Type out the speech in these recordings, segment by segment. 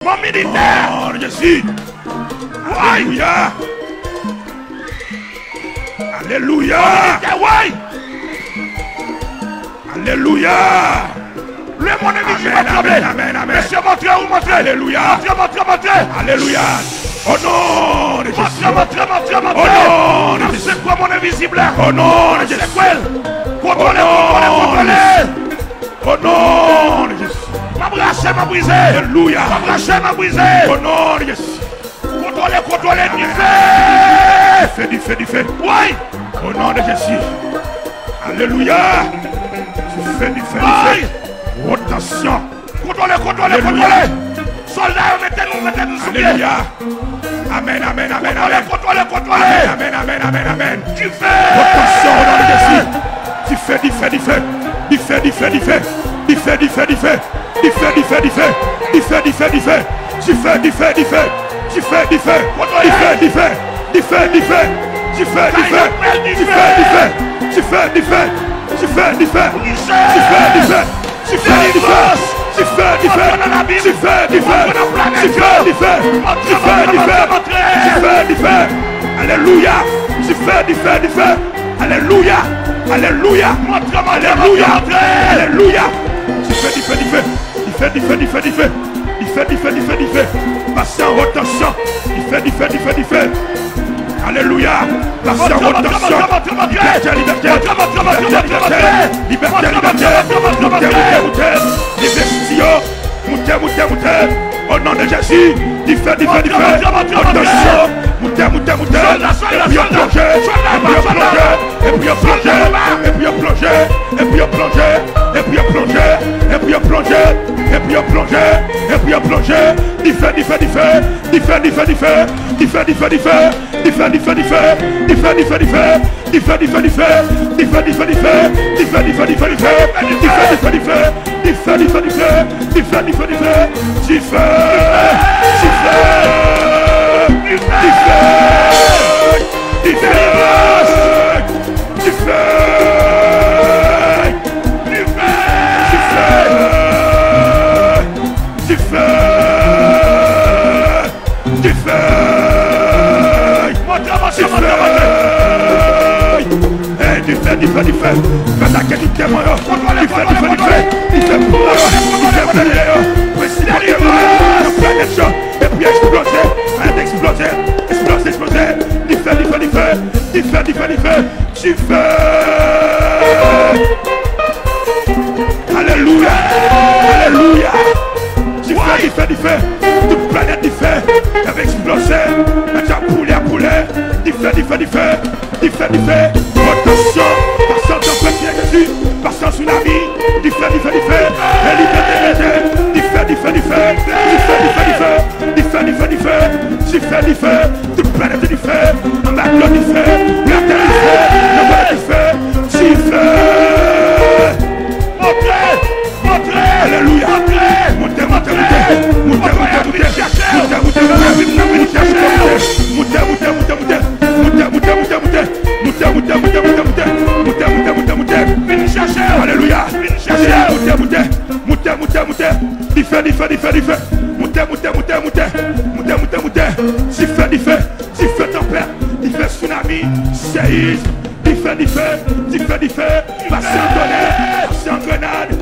Mon militaire. Oh, Jésus. Alléluia. Alléluia. Ouais. Alléluia. Le mon invisible va Amen, trembler. amen, amen. Monsieur, montrez où montrez. Alléluia. Montrez. Alléluia. Au nom de Jésus. Montrez. Au nom de Jésus. C'est quoi mon invisible? Au nom de Jésus. C'est quoi? Contrôlez. Au nom de Jésus. Ma braché m'a brisé. Alléluia. Ma braché m'a brisé. Au nom de Jésus. Contrôlez. Du feu. Oui. Au nom de Jésus. Alléluia. Du feu. Attention. Contrôlez. Soldats, mettez-nous sous pied. Alléluia. Amen. Contrôlez. Amen. Tu fais. Attention au nom de Jésus. Du feu. Du feu. Alléluia. Alléluia. Alléluia. Du feu. Patient, attention. Du feu. Alléluia. Patient, attention. Liberté. Au nom de Jésus, du feu. Attention. Monter. Et puis plonger. Du feu. Attaquez tout témoin. Du feu. Et puis exploser. Du feu. Alléluia. Du feu. Toute planète du feu. Elle explosé. Maintenant poulet. Du feu. Attention. Passant dans le Jésus. Passant sous la vie. Du feu. Et liberté. Du feu. Toute planète du feu. La gloire du feu. La terre du feu. Le monde du feu. Du feu. Montrez. Alléluia. Montez. Alléluia. Montez. Du feu. Montez. Du feu tempête. Du feu tsunami. Séisme. Du feu. Passez en tonnerre. Passez en grenade.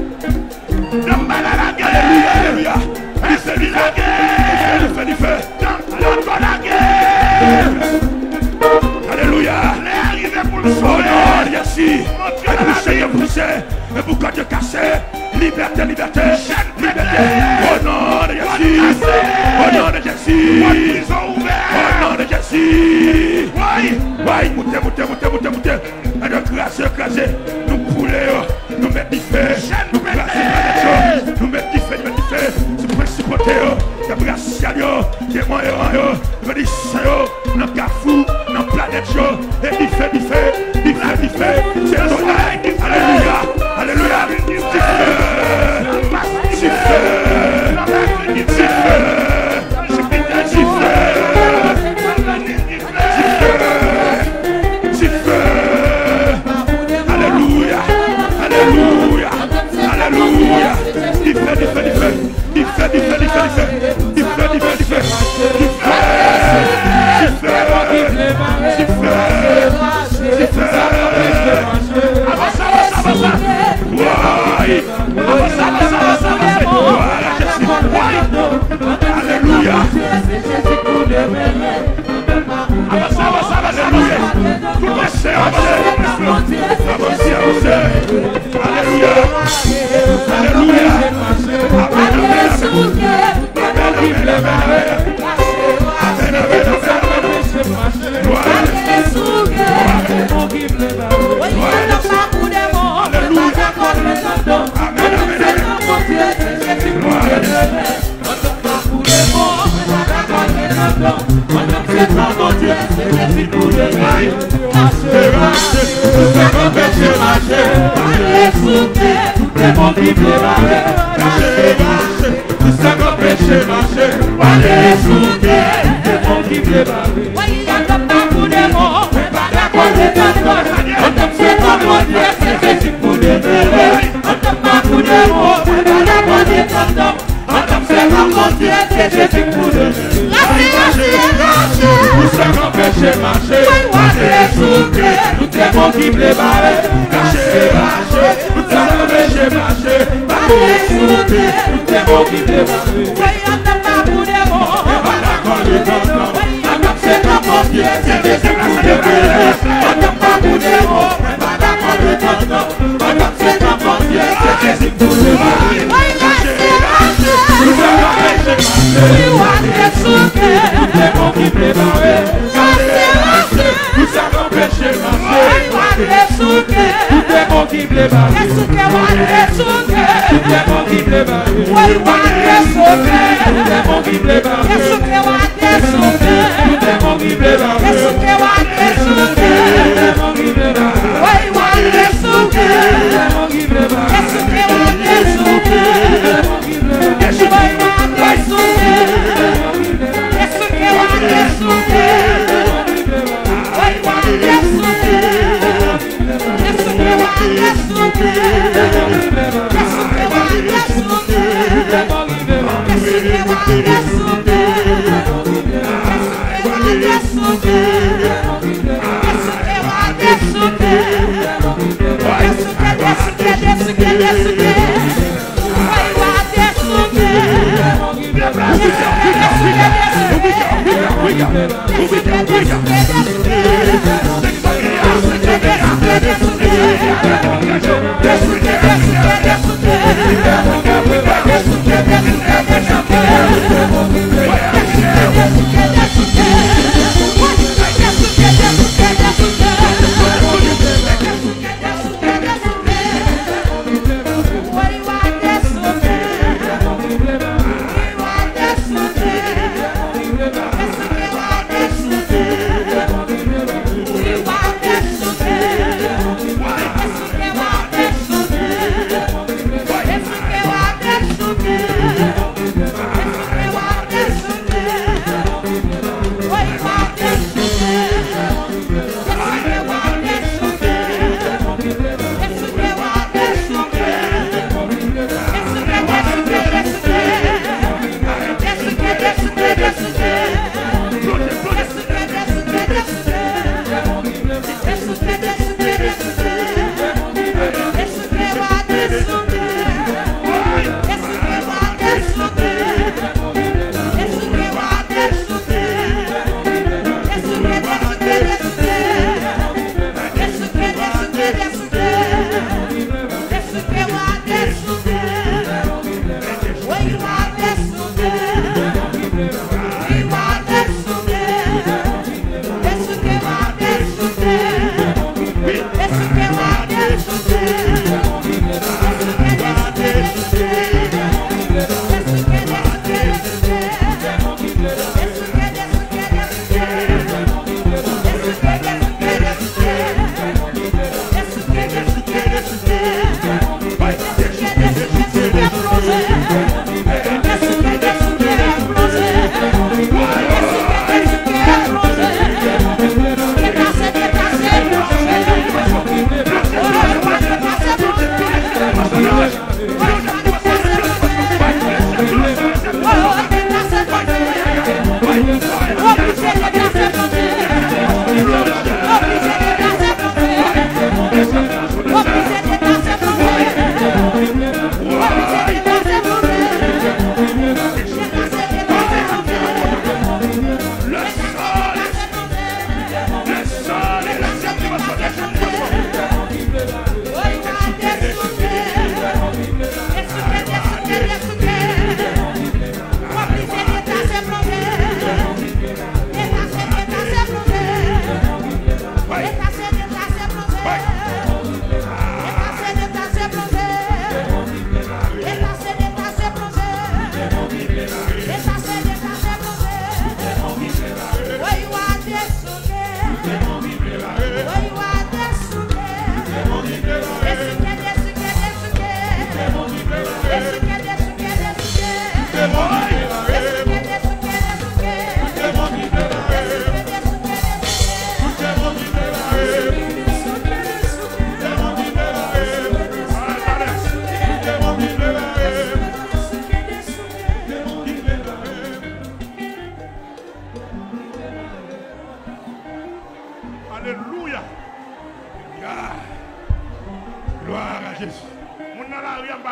Alléluia. Du feu. Alléluia. Oh non, Jésus. Boucher. Et boucan de casser. Liberté. Oh non, Jésus. Ouais, montez. Et de craser. Nous pouler. Nous mettre du feu. Nous craser. Nous mettre du feu. C'est principauté. C'est brassial. C'est moyen. Nous disons ça. Nous cafou. Nous planète. Et du feu. C'est le soleil. Alléluia. Du feu. Alléluia. Du feu. Alléluia. Avancez, Alléluia. Alléluia.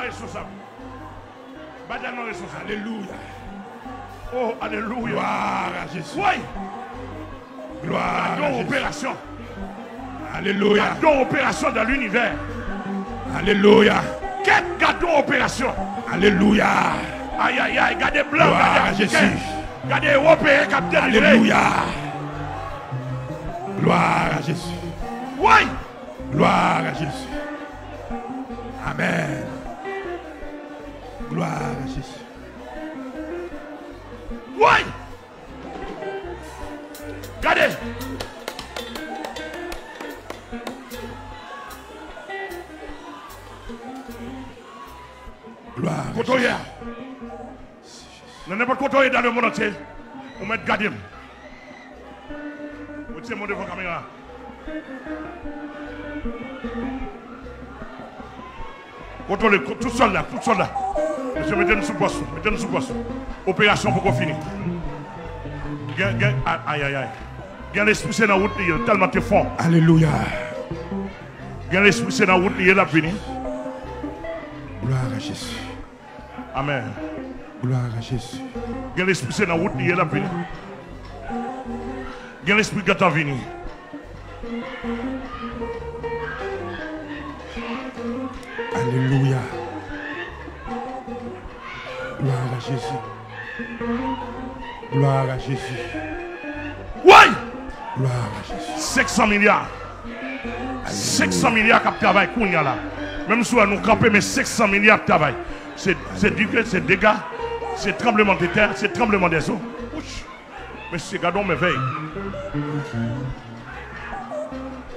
responsable. Pas tellement responsable. Alléluia. Oh, alléluia. Gloire à Jésus. Oui. Gloire à Jésus. Opération. Alléluia. Gardons opération dans l'univers. Alléluia. Gardons opération. Alléluia. Aïe, aïe, aïe. Gardez blanc. Gloire à Jésus. Gardez européen qui a délivré. Alléluia. Gloire à Jésus. Oui. Gloire à Jésus. Amen. Gloire à Jésus. Oui. Regardez. Gloire. Côtoyer. N'importe côtoyer dans le monde entier. On met garder. Vous tirez mon devant la caméra. Contrôlez, tout seul là, tout seul là. Monsieur, mettez-nous sous poste, mettez-nous sous poste. Opération pour qu'on finisse. Aïe, aïe, aïe. Gain l'esprit, c'est dans la route, tellement t'es fort. Alléluia. Gain l'esprit, c'est dans la route, il est là, fini. Gloire à Jésus. Amen. Gloire à Jésus. Gain l'esprit, c'est dans la route, il est là, fini. Gain l'esprit, quand t'en venu. Alléluia. Gloire à Jésus. Gloire à Jésus. Oui! Gloire à Jésus. 500 milliards. 500 milliards qui travaillent, là. Même si nous campons, mais 500 milliards de travail. C'est dégâts, c'est tremblement de terre, c'est tremblement des eaux. Mais c'est gardons mes veilles.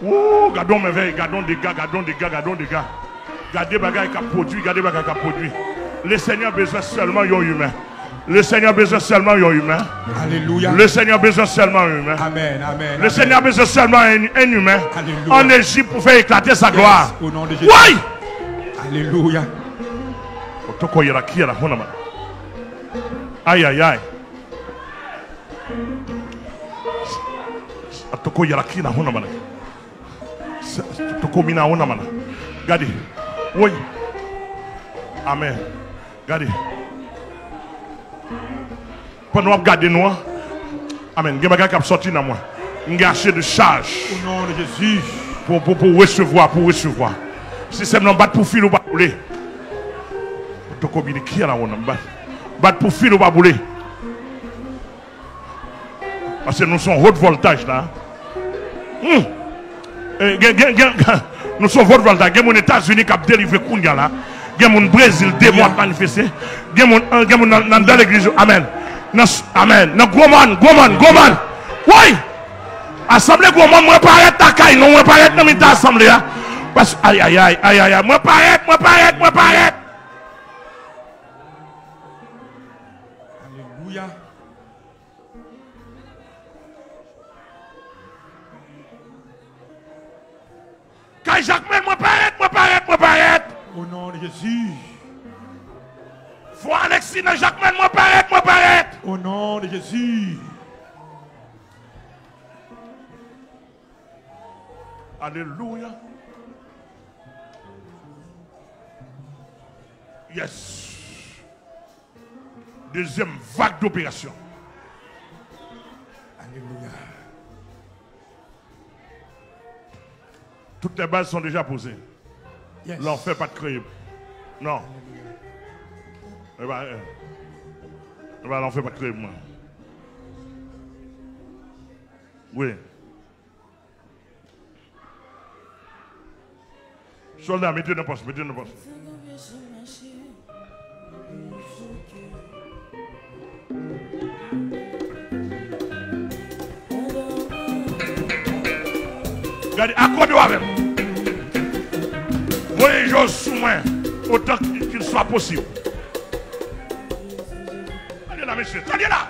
Oh, gardons mes veilles, gardons des gars, gardons des gars, gardons des gars. Gardez bagaille qui a produit, gardez bagaille qui a produit. Le Seigneur a besoin seulement d'un humain. Le Seigneur a besoin seulement d'un humain. Alléluia. Le Seigneur a besoin seulement d'un humain. Amen, amen. Le Seigneur a besoin seulement d'un humain. Alléluia. En Égypte pour faire éclater sa gloire. Au nom de Jésus. Oui! Alléluia. Aïe, aïe, aïe. Atoko yaraki na hona mana. Atoko mina hona mana. Gadi. Oui. Amen. Gadi. Pendant que garder nous. Amen. Il y a quelqu'un qui a sorti dans moi. Il y a assez de charge. Au nom de Jésus. Pour recevoir, pour recevoir. Si c'est non battre pour fil ou pas bouler. Atoko bini qui a la hona. Battre pour fil ou pas bouler. Parce que nous sommes haute voltage là. Nous sommes haute voltage. Il y a les États-Unis qui ont délivré Kounia là. Il y a le Brésil démon manifesté. Il y a dans l'église. Amen. Amen. Goman. Oui. Assemblée Goman, moi paraît ta caille. Non, moi paraît dans l'état assemblée. Parce que aïe aïe aïe aïe aïe. Moi paraît. Alléluia. Quand Jacques, moi paraît. Au nom de Jésus. Faut Alexis, Jacques, moi paraît. Au nom de Jésus. Alléluia. Yes. Deuxième vague d'opération. Alléluia. Toutes les bases sont déjà posées. Yes. L'enfer pas de créer. Non. L'enfer pas de créer moi. Oui. Soldat, mettez dans le poste, Regardez, accordez-vous avec moi. Voyez les choses sous moi, autant qu'il soit possible. Allez là, monsieur, allez là.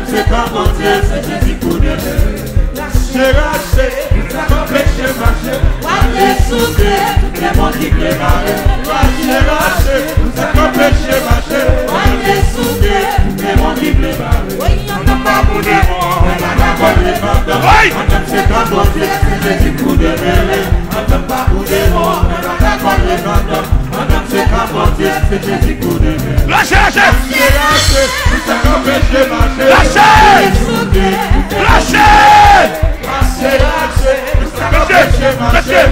C'est pas mon Dieu, c'est Jésus pour Dieu. J'ai raché, ça m'a péché marcher. démons qui préparent. Marcher, c'est comme péché marcher. Marcher sous terre, démons qui préparent. Oui, on n'a pas pour démons, on n'a pas pour démons. C'est comme mon Dieu, c'est Jésus pour démêler. On n'a pas pour démons, on n'a pas pour démons. C'est comme mon Dieu, c'est Jésus pour démêler. Lâchez, lâchez. C'est comme péché marcher. Lâchez. Lâchez. Monsieur.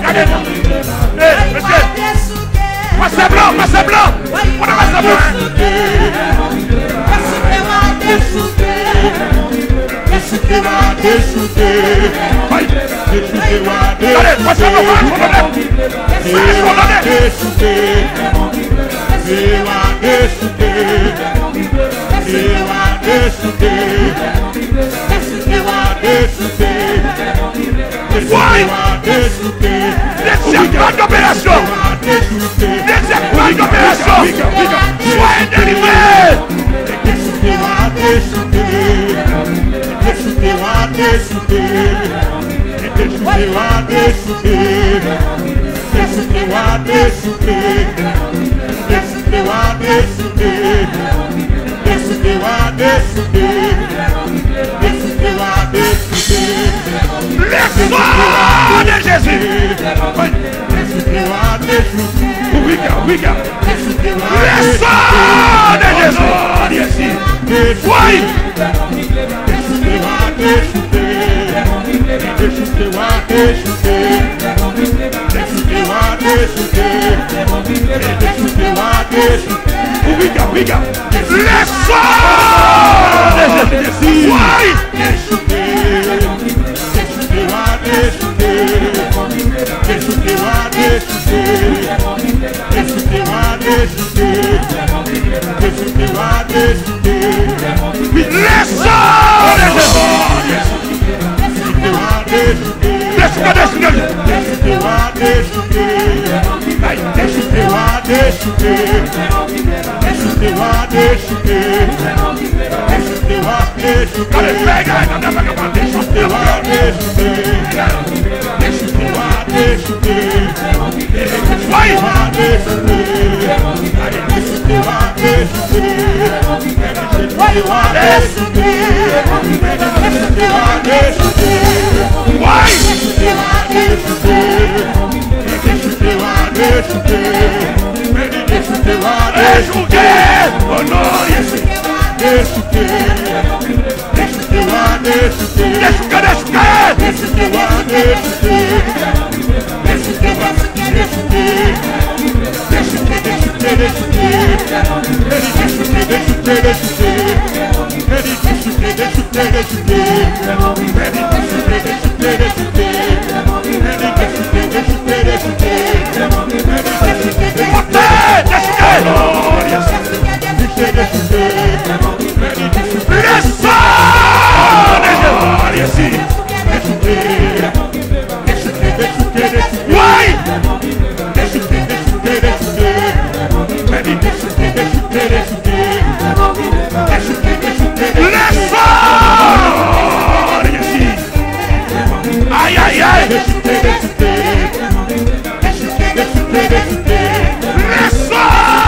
Regardez. Monsieur. Passez blanc. On a passé blanc. Allez, passez blanc. Des serpents d'opération. Soyez délivrés. Le sang de Jésus. Le sang de Jésus. Oui. Le sang de Jésus. Aïe aïe aïe. Le sang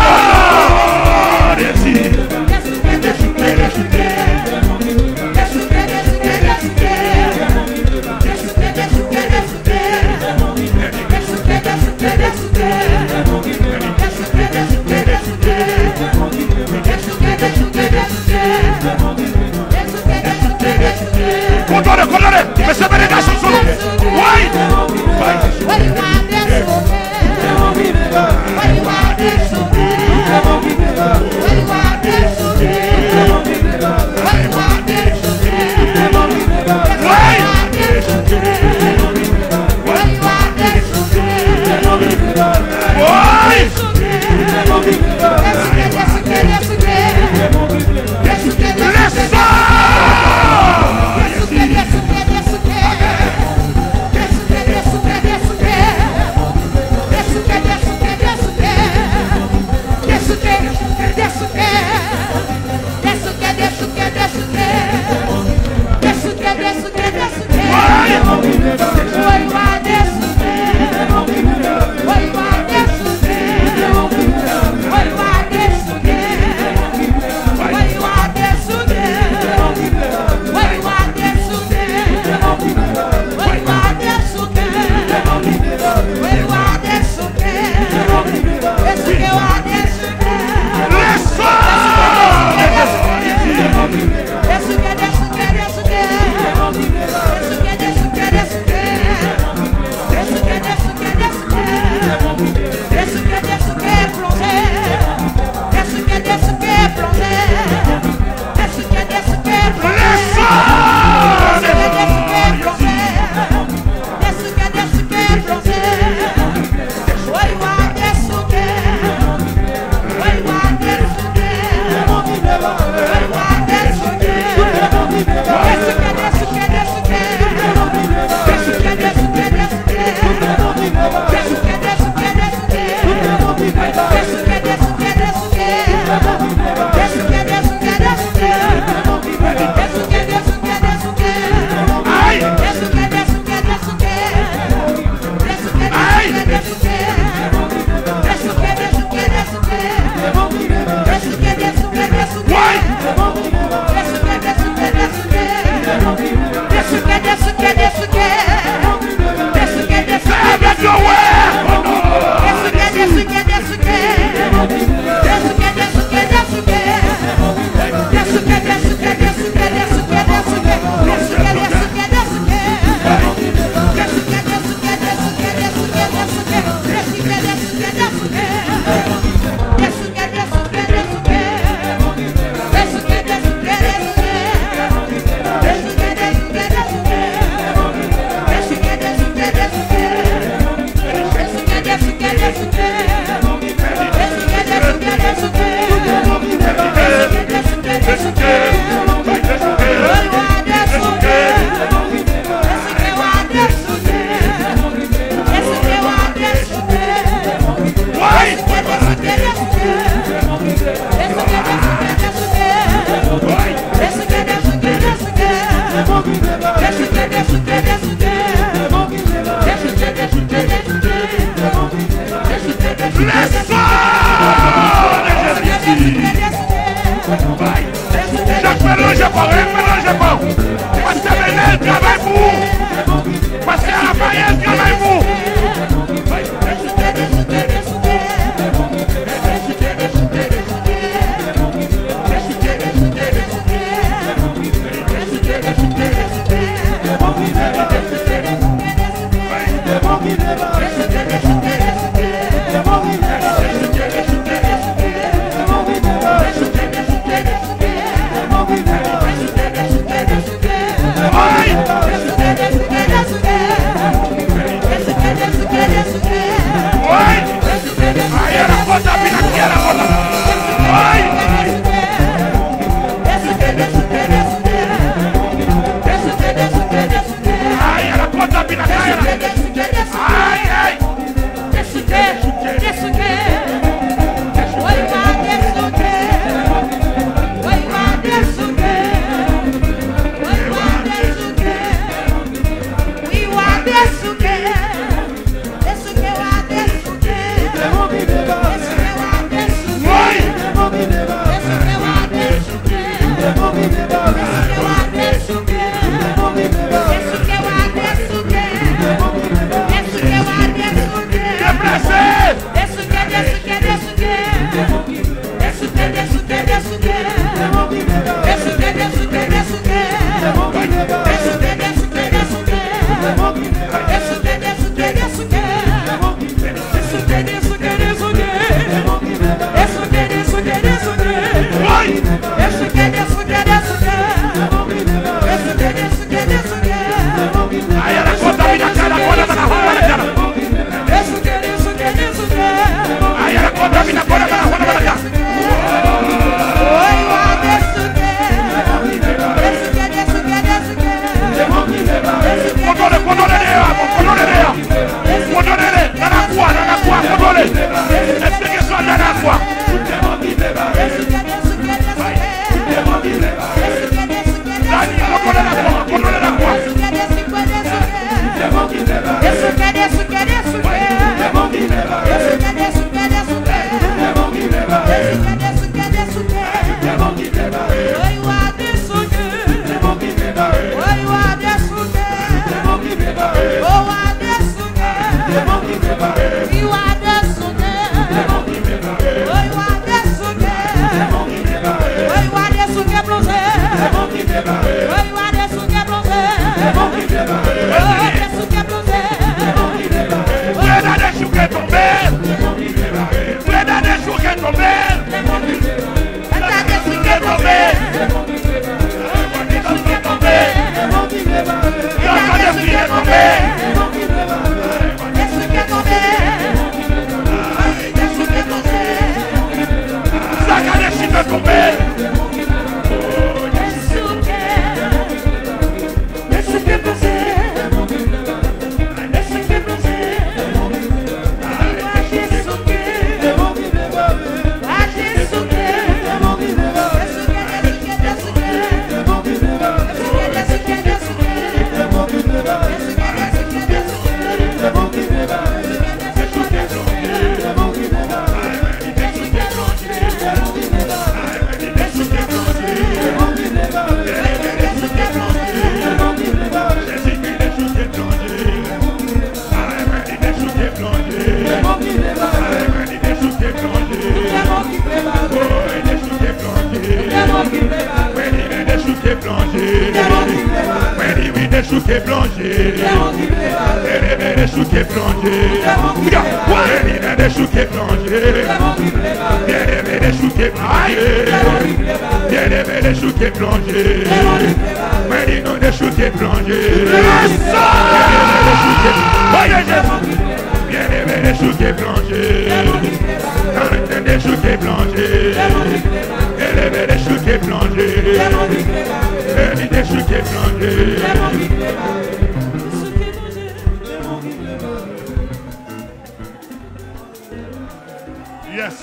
Yes.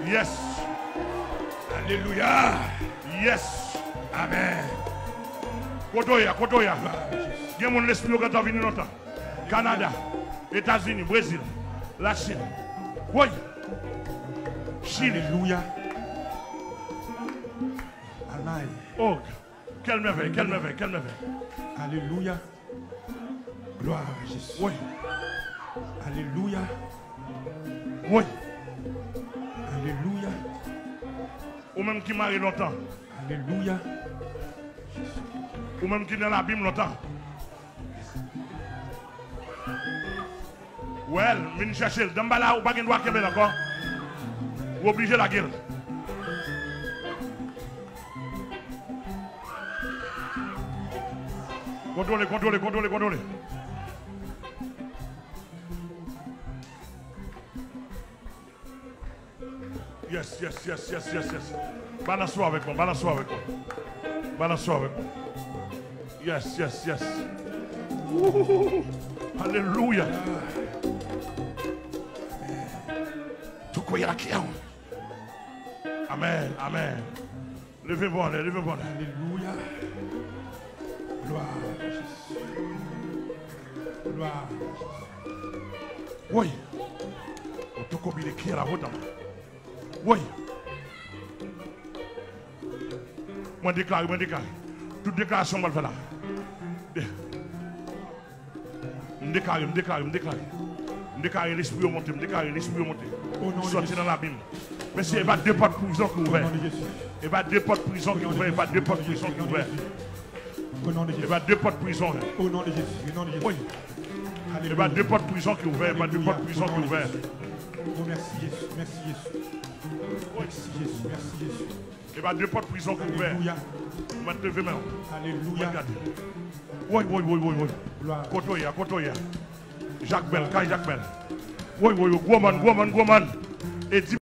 Yes. Alléluia. Yes. Amen. Kotoya. Il y a mon esprit qui est venu longtemps. Canada, États-Unis, Brésil, la Chine. Oui. Chili. Alléluia. Amen. Oh, quelle merveille. Alléluia. Gloire à Jésus. Oui. Alléluia. Oui. Alléluia. Ou même qui marie longtemps. Alléluia. Ou même qui est dans l'abîme longtemps. Well, je cherche. Dans le bas, ou pas de droit qui est encore. Ou obligé la guerre. Contrôlez. Yes. Balance-toi avec moi. Yes. Ouh. Alléluia. Tout quoi il y a qui est. Amen. Levez-vous. Alléluia. Gloire à Jésus. Gloire à Jésus. Oui. On te combine qui est la route. Oui. Moi déclare. Toute déclaration, je vais faire là. Je déclare l'esprit au monté. Sorti dans l'abîme. Mais s'il n'y a pas deux portes de prison qui ouvrent. Il n'y a pas deux portes de prison qui ouvrent. Il n'y a pas deux portes de prison qui ouvrent. Au nom de Il Jésus. n'y a pas deux portes de prison. Au nom de Jésus. Au nom de Jésus. Oui. Il n'y a pas deux portes de prison qui ouvrent. Il n'y a pas deux portes de prison qui ouvrent. Oh, merci Jésus. Merci Jésus. Merci Jésus. Il n'y a pas deux portes de prison qui ouvrent. Alléluia. Je vais te lever maintenant. Alléluia. Oui. Gloire. Kotoya. Jacques Bell. Oui. Gros man. Et dis